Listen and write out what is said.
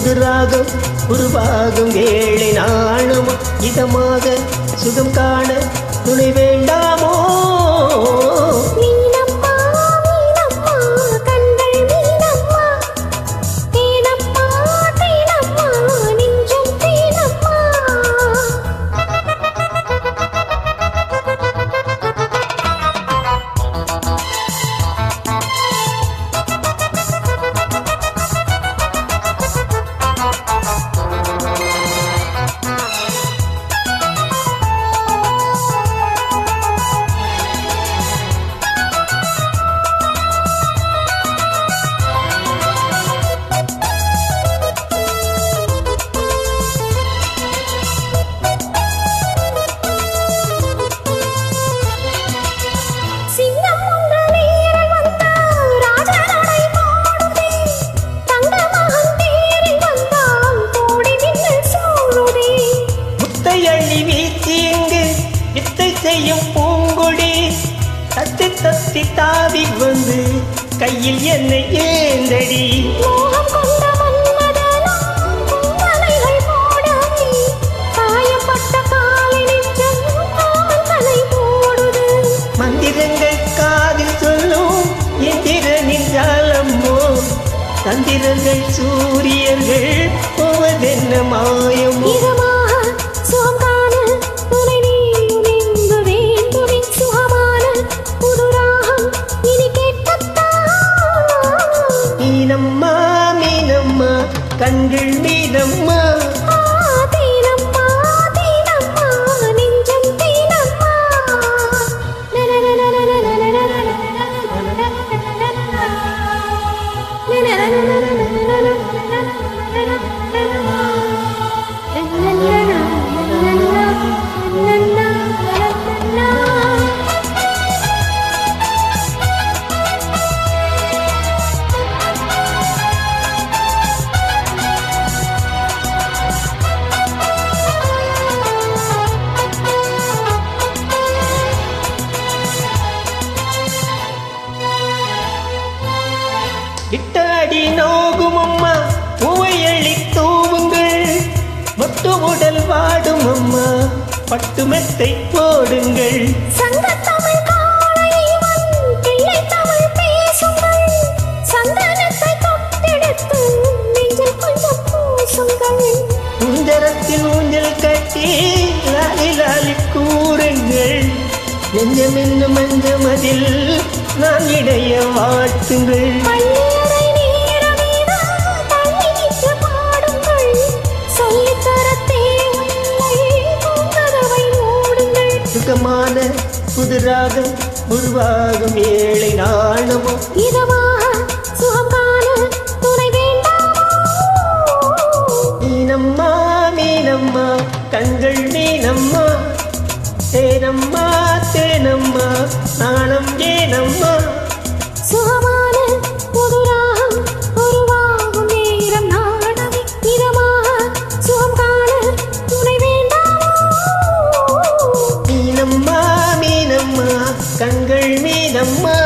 புது ராகம் உருவாகும் வேளை நாணமோ இதமாக சுகம் காண துணை வேண்டாமோ செய்யும் பூங்கொடி தத்தி தத்தி தாவி வந்து கையில் என்னை ஏந்தடி மோகம் கொண்ட மன்மதனாம் பூங்கலைகள் போடவே காயப்பட்ட காலை நெஞ்சம் காமலை போடுது மந்திரங்கள் காதில் சொல்லும் எந்திரனின் ஜாலமோ தந்திரங்கள் சூரியர்கள் போவதென்ன மாயமோ மீனம்மா மீனம்மா கண்கள் மீனம்மா தீனம்மா தீனம்மா நெஞ்சம் தீனம்மா இட்டாடி நோகும் அம்மா பூவையள்ளி தூவுங்கள் மொட்டு உடல் வாடும் அம்மா பட்டு மெத்தை போடுங்கள் சங்கத்தமிழ் காளைவன் பிள்ளை தமிழ் பேசுங்கள் சந்தனத்தை தொட்டெடுத்து நெஞ்சில் கொஞ்சம் பூசுங்கள் ஊஞ்சரத்தில் ஊஞ்சல் கட்டி லாலி லாலி கூறுங்கள் நெஞ்சம் என்னும் மஞ்சமதில் நான் இடைய வாழ்த்துங்கள் சுகமான புது ராகம் உருவாகும் ஏழை நாணமோ இதமாக சுகம் காண துணை வேண்டாமோ மீனம்மா மீனம்மா கண்கள் மீனம்மா தேனம்மா தேனம்மா நாணம் ஏனம்மா சுகமான புது ராகம் உருவாகும் நேரம் நாடவே இதமாக சுகம் காண துணை வேண்டாமோ மீனம்மா மீனம்மா கண்கள் மீனம்மா